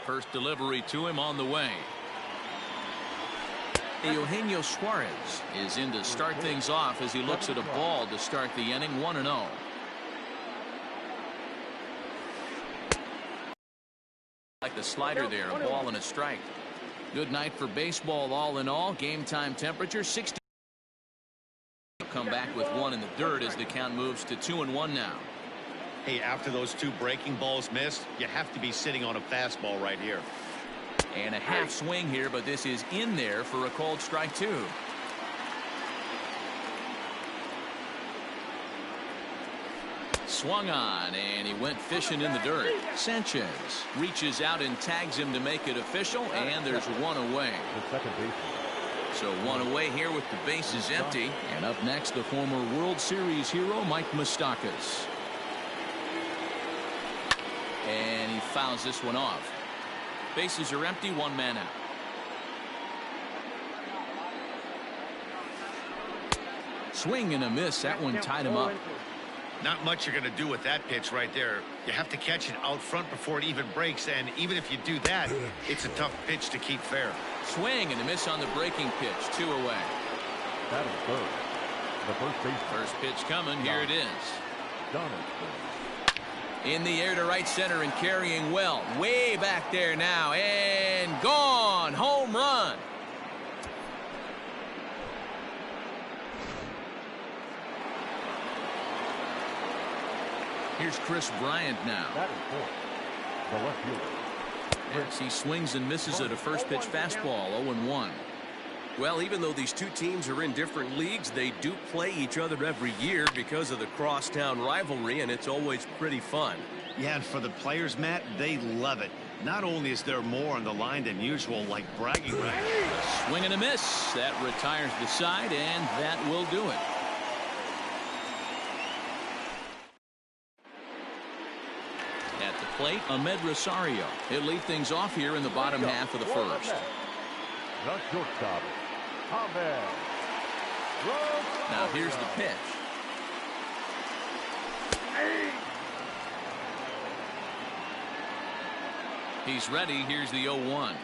First delivery to him on the way. Eugenio Suarez is in to start things off as he looks at a ball to start the inning. 1-0. Like the slider there, a ball and a strike. Good night for baseball all in all. Game time temperature 60. Come back with one in the dirt as the count moves to 2-1 now. Hey, after those two breaking balls missed, you have to be sitting on a fastball right here. And a half swing here, but this is in there for a called strike 2. Swung on, and he went fishing in the dirt. Sanchez reaches out and tags him to make it official, and there's one away. So one away here with the bases empty. And up next, the former World Series hero, Mike Moustakas. And he fouls this one off. Bases are empty, one man out. Swing and a miss. That one tied him up. Not much you're going to do with that pitch right there. You have to catch it out front before it even breaks, and even if you do that, it's a tough pitch to keep fair. Swing and a miss on the breaking pitch. 2 away. That is third. The first pitch coming. Here it is. In the air to right center and carrying well. Way back there now. And gone. Home run. Here's Chris Bryant now. That is fourth. The left fielder. As he swings and misses at a first pitch fastball. 0-1. Well, even though these two teams are in different leagues, they do play each other every year because of the crosstown rivalry, and it's always pretty fun. Yeah, and for the players, Matt, they love it. Not only is there more on the line than usual, like bragging rights. Swing and a miss. That retires the side, and that will do it. At the plate, Ahmed Rosario. He'll lead things off here in the bottom half of the first. The shortstop, Ahmed. Now here's the pitch. He's ready. Here's the 0-1.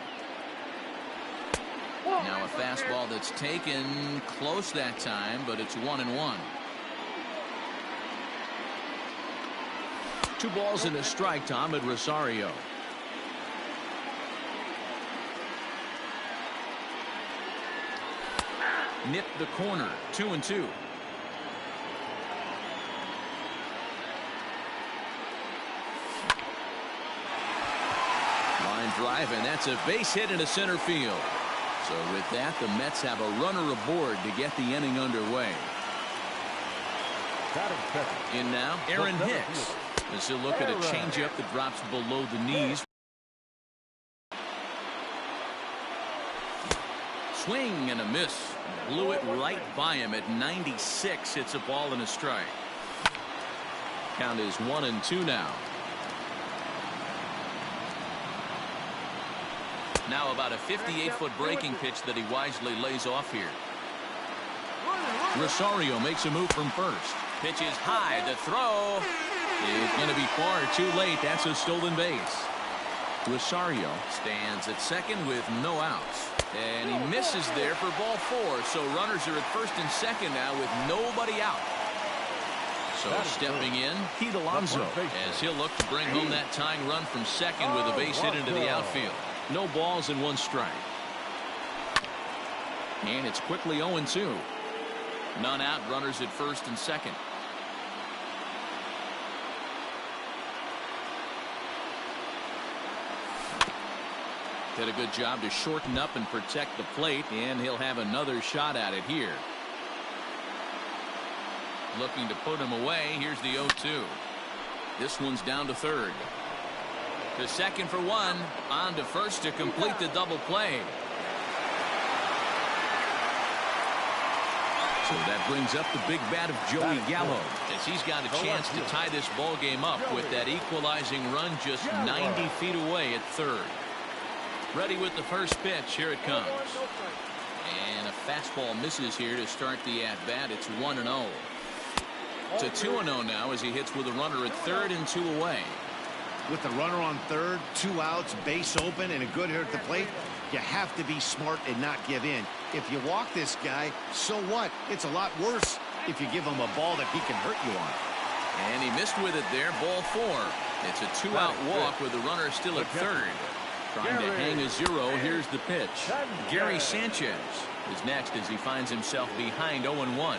Now a fastball that's taken close that time, but it's 1-1. 2 balls and a strike to Ahmed Rosario. Nipped the corner. 2-2. Line drive, and that's a base hit into center field. So with that, the Mets have a runner aboard to get the inning underway. In now, Aaron Hicks. As he'll look at a changeup that drops below the knees. Swing and a miss. Blew it right by him at 96. It's a ball and a strike. Count is 1-2 now. Now about a 58-foot breaking pitch that he wisely lays off here. Rosario makes a move from first. Pitch is high. The throw is going to be far too late. That's a stolen base. Rosario stands at second with no outs. And he misses there for ball 4. So runners are at first and second now with nobody out. So stepping in, Pete Alonso, as he'll look to bring home that tying run from second with a base hit into the outfield. No balls and 1 strike. And it's quickly 0-2. None out, runners at first and second. Did a good job to shorten up and protect the plate, and he'll have another shot at it here. Looking to put him away. Here's the 0-2. This one's down to third. To second for 1. On to first to complete the double play. So that brings up the big bat of Joey Gallo, as he's got a chance to tie this ball game up with that equalizing run just 90 feet away at third. Ready with the first pitch. Here it comes. And a fastball misses here to start the at-bat. It's 1-0. To 2-0 now as he hits with a runner at third and 2 away. With the runner on third, 2 outs, base open, and a good hitter at the plate, you have to be smart and not give in. If you walk this guy, so what? It's a lot worse if you give him a ball that he can hurt you on. And he missed with it there. Ball 4. It's a 2-out walk with the runner still at third. Trying to hang a 0. Here's the pitch. Gary Sanchez is next as he finds himself behind 0-1.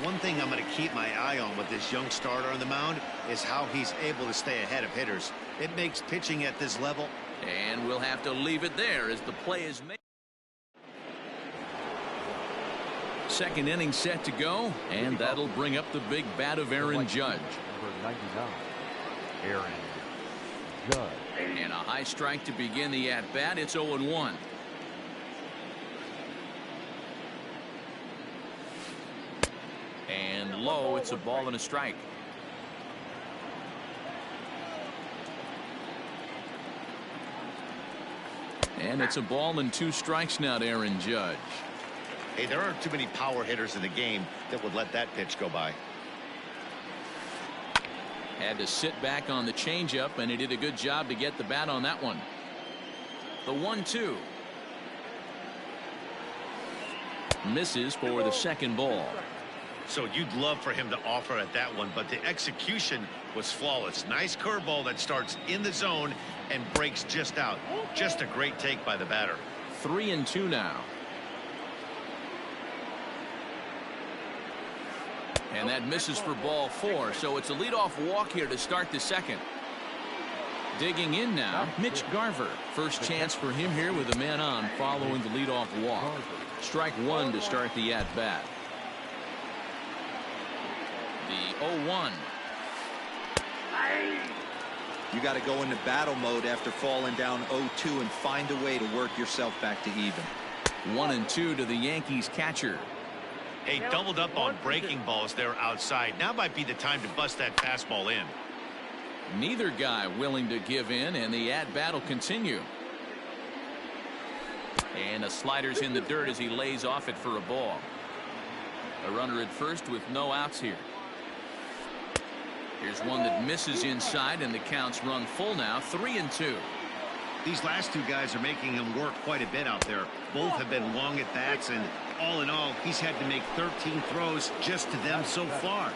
One thing I'm going to keep my eye on with this young starter on the mound is how he's able to stay ahead of hitters. It makes pitching at this level. And we'll have to leave it there as the play is made. Second inning set to go, and that'll bring up the big bat of Aaron Judge. Number 99, Aaron Judge. And a high strike to begin the at-bat. It's 0-1. And low, it's a ball and a strike. And it's a ball and 2 strikes now to Aaron Judge. Hey, there aren't too many power hitters in the game that would let that pitch go by. Had to sit back on the changeup, and he did a good job to get the bat on that one. The 1-2. Misses for the second ball. So you'd love for him to offer at that one, but the execution was flawless. Nice curveball that starts in the zone and breaks just out. Just a great take by the batter. 3-2 now. And that misses for ball 4, so it's a leadoff walk here to start the second. Digging in now, Mitch Garver. First chance for him here with a man on following the leadoff walk. Strike 1 to start the at-bat. The 0-1. You got to go into battle mode after falling down 0-2 and find a way to work yourself back to even. 1-2 to the Yankees catcher. Hey, doubled up on breaking balls there outside. Now might be the time to bust that fastball in. Neither guy willing to give in, and the at-bat will continue. And a slider's in the dirt as he lays off it for a ball. A runner at first with no outs here. Here's one that misses inside, and the count's run full now. 3-2. These last 2 guys are making him work quite a bit out there. Both have been long at bats, and all in all, he's had to make 13 throws just to them so far.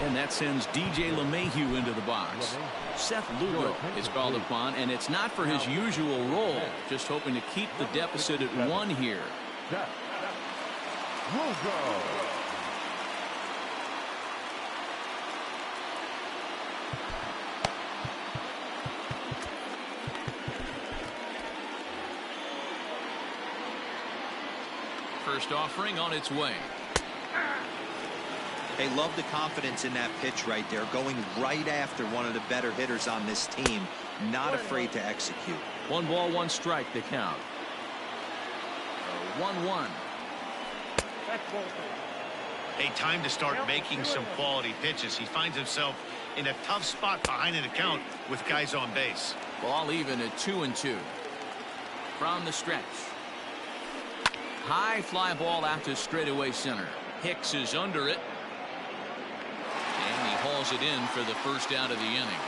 And that sends DJ LeMahieu into the box. Seth Lugo is called upon, and it's not for his usual role. Just hoping to keep the deficit at 1 here. First offering on its way. They love the confidence in that pitch right there, going right after one of the better hitters on this team, not afraid to execute. 1 ball, 1 strike to count. 1-1. Hey, time to start making some quality pitches. He finds himself in a tough spot behind an account with guys on base. Ball even at 2-2. From the stretch. High fly ball out to straightaway center. Hicks is under it. And he hauls it in for the first out of the inning.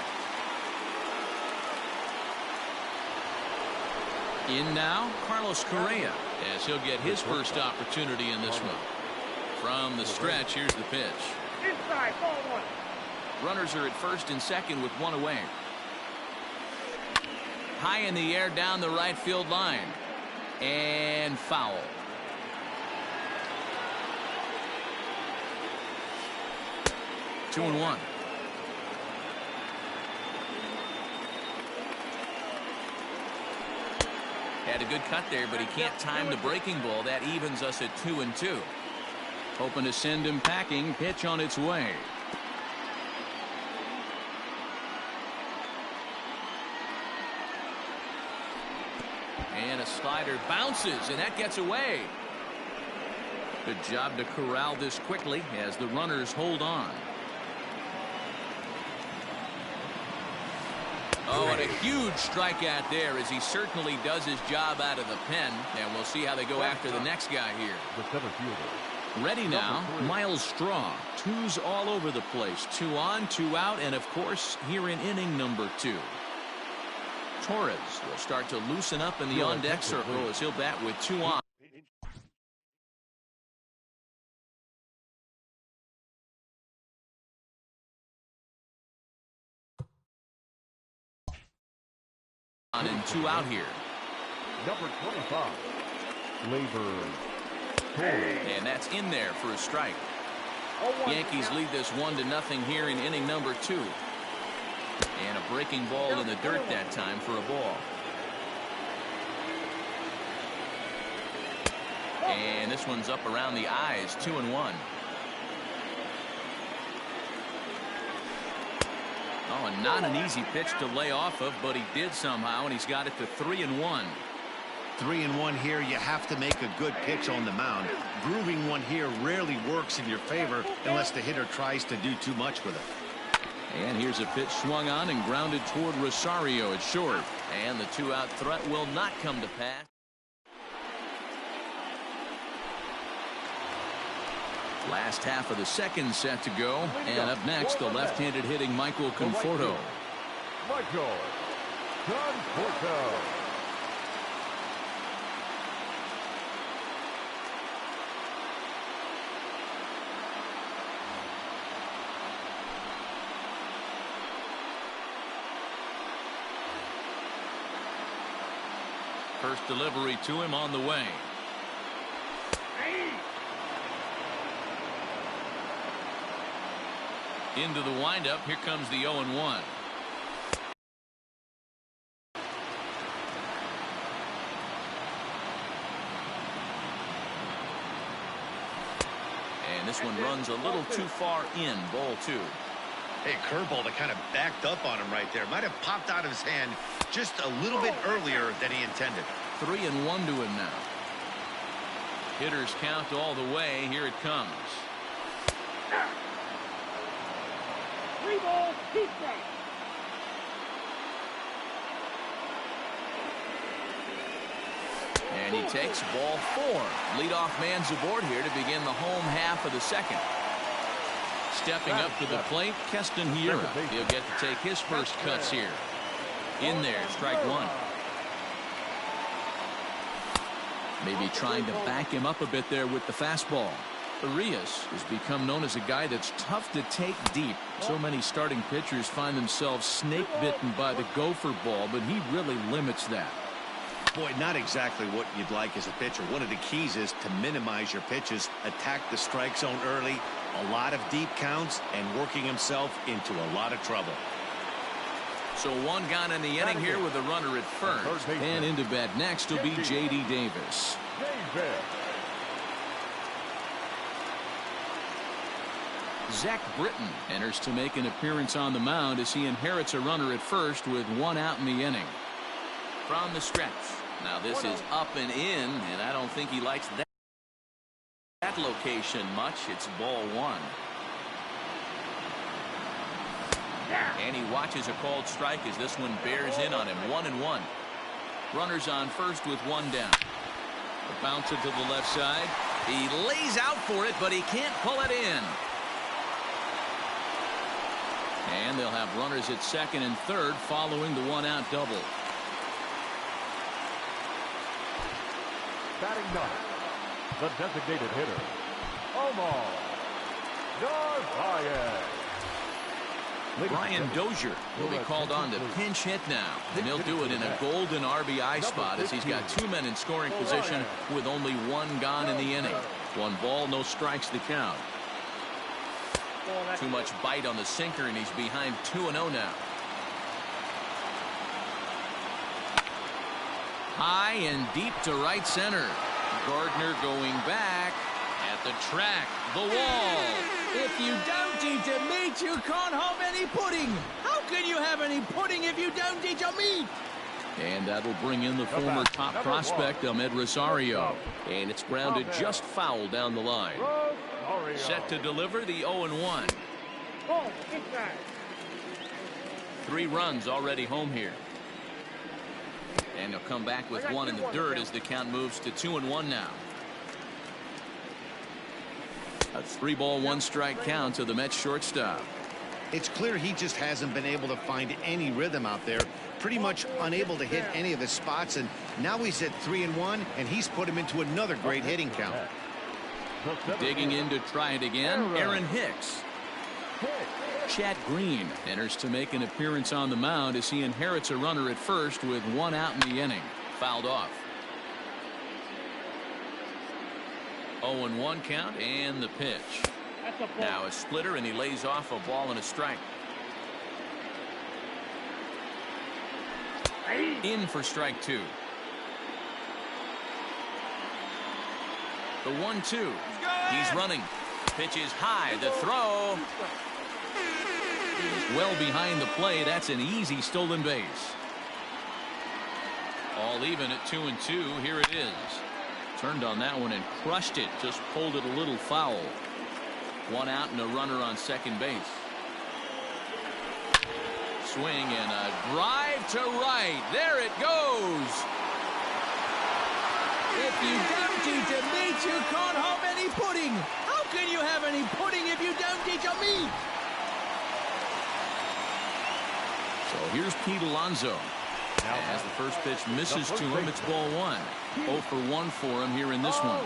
In now, Carlos Correa, as he'll get his first opportunity in this one. From the stretch, here's the pitch. Inside, ball 1. Runners are at first and second with 1 away. High in the air down the right field line. And foul. Two and 1. Had a good cut there, but he can't time the breaking ball. That evens us at 2-2. Hoping to send him packing. Pitch on its way. And a slider bounces, and that gets away. Good job to corral this quickly as the runners hold on. Oh, and a huge strikeout there as he certainly does his job out of the pen. And we'll see how they go after the next guy here. The center fielder, Ready now, Miles Straw. Twos all over the place. 2 on, 2 out, and of course, here in inning number 2. Torres will start to loosen up in the on-deck circle as he'll bat with 2 on. And 2 out here. Number 25, Labor. And that's in there for a strike. Yankees lead this 1-0 here in inning number 2. And a breaking ball in the dirt that time for a ball. And this one's up around the eyes, 2-1. Oh, and not an easy pitch to lay off of, but he did somehow, and he's got it to 3-1. 3-1 here. You have to make a good pitch on the mound. Grooving one here rarely works in your favor unless the hitter tries to do too much with it. And here's a pitch swung on and grounded toward Rosario at short. And the 2-out threat will not come to pass. Last half of the second set to go. And up next, the left-handed hitting Michael Conforto. Michael Conforto. First delivery to him on the way. Into the windup. Here comes the 0-1. And this one runs a little too far in. Ball 2. Hey, curveball that kind of backed up on him right there. Might have popped out of his hand just a little bit earlier than he intended. 3-1 to him now. Hitters count all the way. Here it comes. 3 balls, 2 strikes. And he takes ball 4. Leadoff man's aboard here to begin the home half of the second. Stepping up to the plate, Keston Hiura. He'll get to take his first cuts here. In there, strike 1. Maybe trying to back him up a bit there with the fastball. Arias has become known as a guy that's tough to take deep. So many starting pitchers find themselves snake bitten by the gopher ball, but he really limits that. Boy, not exactly what you'd like as a pitcher. One of the keys is to minimize your pitches, attack the strike zone early, a lot of deep counts, and working himself into a lot of trouble. So 1 gone in the inning here with a runner at first. And into bat next will be J.D. Davis. Zach Britton enters to make an appearance on the mound as he inherits a runner at first with 1 out in the inning. From the stretch. Now this is up and in, and I don't think he likes that location much. It's ball 1. And he watches a called strike as this one bears in on him. 1-1. Runners on first with 1 down. The bouncer to the left side. He lays out for it, but he can't pull it in. And they'll have runners at second and third following the 1-out double. Batting 9, the designated hitter, Omar Narvaez. Brian Dozier will be called on to pinch hit now, and he'll do it in a golden RBI spot as he's got 2 men in scoring position with only 1 gone in the inning. 1 ball, no strikes the count. Too much bite on the sinker, and he's behind 2-0 now. High and deep to right center. Gardner going back at the track, the wall. If you don't eat a meat, you can't have any pudding. How can you have any pudding if you don't eat a meat? And that'll bring in the former top prospect, Ahmed Rosario. And it's grounded just foul down the line. Set to deliver the 0-1. 3 runs already home here. And he'll come back with 1 in the dirt as the count moves to 2-1 now. A 3-ball, 1-strike count to the Mets shortstop. It's clear he just hasn't been able to find any rhythm out there. Pretty much unable to hit any of his spots, and now he's at 3-1, and he's put him into another great hitting count. Digging in to try it again, Aaron Hicks. Chad Green enters to make an appearance on the mound as he inherits a runner at first with 1 out in the inning. Fouled off. 0-1 count and the pitch. Now a splitter, and he lays off a ball and a strike. In for strike 2. The 1-2. He's running. Pitch is high. The throw is well behind the plate. That's an easy stolen base. All even at 2-2. Here it is. Turned on that one and crushed it. Just pulled it a little foul. 1 out and a runner on second base. Swing and a drive to right. There it goes. If you don't eat the meat, you can't have any pudding. How can you have any pudding if you don't eat your meat? So here's Pete Alonso. As the first pitch misses to him, it's ball 1. 0 for 1 for him here in this one.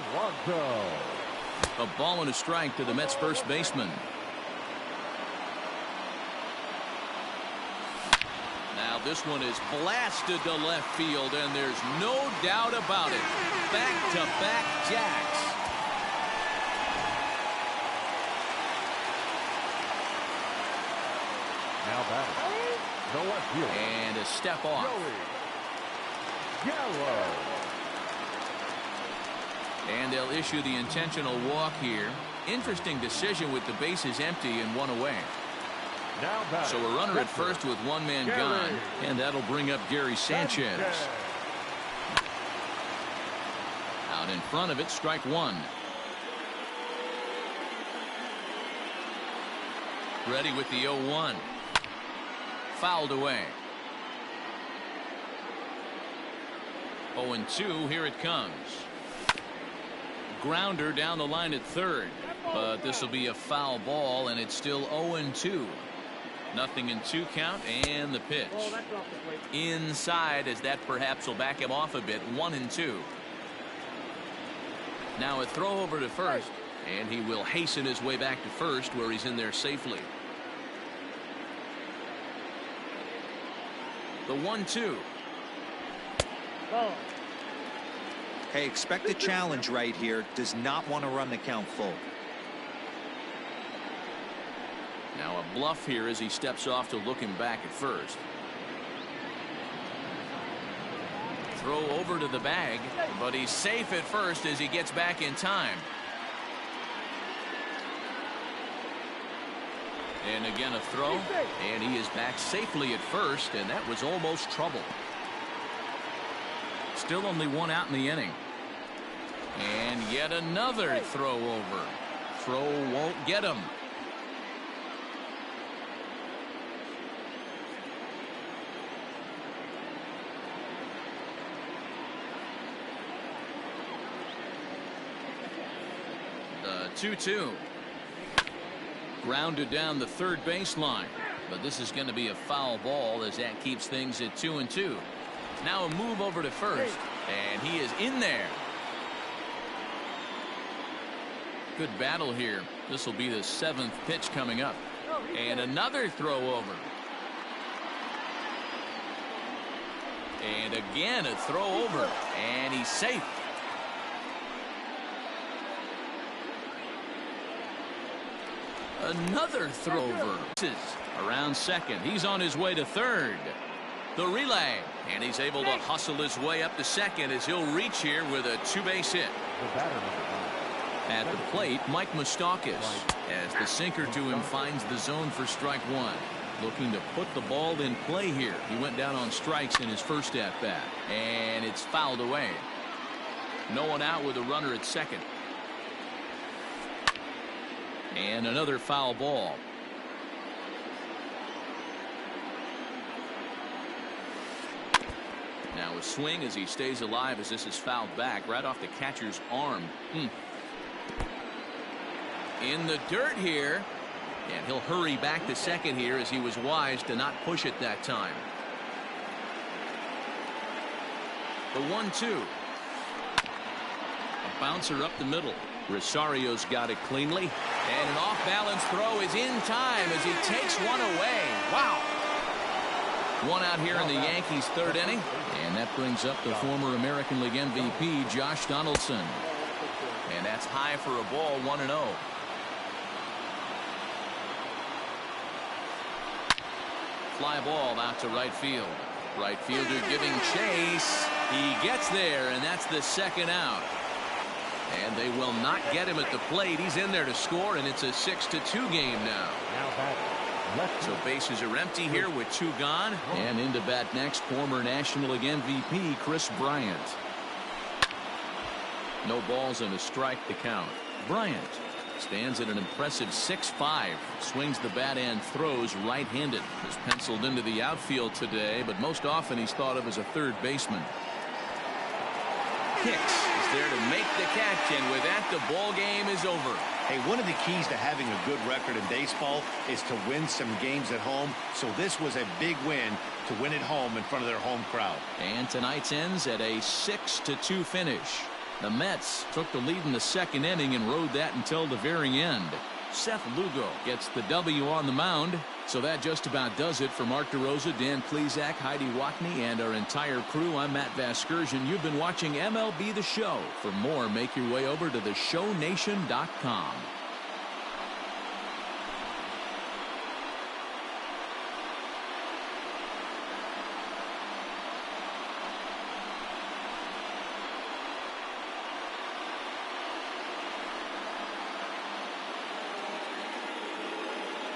A ball and a strike to the Mets first baseman. Now this one is blasted to left field, and there's no doubt about it. Back-to-back jacks. Now batting. The left fielder. And a step off. And they'll issue the intentional walk here. Interesting decision with the bases empty and 1 away. So a runner at first with 1 man gone, and that'll bring up Gary Sanchez. Out in front of it, strike 1. Ready with the 0-1. Fouled away. 0-2, here it comes. Grounder down the line at third, but this will be a foul ball, and it's still 0-2. Nothing in 2 count, and the pitch inside, as that perhaps will back him off a bit. 1-2. Now a throw over to first, and he will hasten his way back to first, where he's in there safely. The 1-2. Hey, expect a challenge right here. Does not want to run the count full. Now a bluff here as he steps off to look him back at first. Throw over to the bag, but he's safe at first as he gets back in time. And again a throw, and he is back safely at first, and that was almost trouble. Still only 1 out in the inning. And yet another throw over. Throw won't get him. The 2-2. Grounded down the third baseline, but this is going to be a foul ball as that keeps things at 2-2. Now a move over to first, and he is in there. Good battle here. This will be the 7th pitch coming up, and another throw over, and again a throw over, and he's safe. Another throw over. Around second. He's on his way to third. The relay, and he's able to hustle his way up to second as he'll reach here with a 2-base hit. At the plate, Mike Moustakas, as the sinker to him finds the zone for strike 1. Looking to put the ball in play here. He went down on strikes in his first at bat, and it's fouled away. No one out with a runner at second. And another foul ball. Now a swing as he stays alive as this is fouled back right off the catcher's arm. In the dirt here. And he'll hurry back to second here as he was wise to not push it that time. The 1-2. A bouncer up the middle. Rosario's got it cleanly. And an off-balance throw is in time as he takes one away. Wow. One out here in the Yankees' third inning. And that brings up the former American League MVP, Josh Donaldson. And that's high for a ball, 1-0. Fly ball out to right field. Right fielder giving chase. He gets there, and that's the second out. And they will not get him at the plate. He's in there to score, and it's a 6-2 game now. So bases are empty here with 2 gone. And into bat next, former National League MVP Chris Bryant. No balls and a strike to count. Bryant stands at an impressive 6'5", swings the bat and throws right-handed. Is penciled into the outfield today, but most often he's thought of as a third baseman. Hicks is there to make the catch, and with that, the ball game is over. Hey, one of the keys to having a good record in baseball is to win some games at home, so this was a big win to win at home in front of their home crowd. And tonight's ends at a 6-2 finish. The Mets took the lead in the second inning and rode that until the very end. Seth Lugo gets the W on the mound. So that just about does it for Mark DeRosa, Dan Plesac, Heidi Watney, and our entire crew. I'm Matt Vasgersian. You've been watching MLB The Show. For more, make your way over to theshownation.com.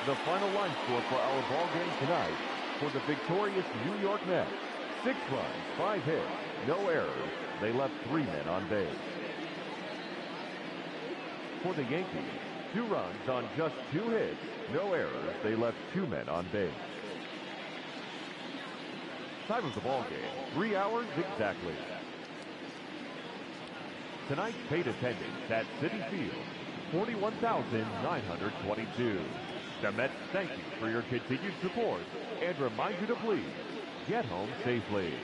The final line score for our ball game tonight for the victorious New York Mets. 6 runs, 5 hits, no errors. They left 3 men on base. For the Yankees, 2 runs on just 2 hits, no errors. They left 2 men on base. Time of the ball game, 3 hours exactly. Tonight's paid attendance at Citi Field, 41,922. The Mets thank you for your continued support and remind you to please get home safely.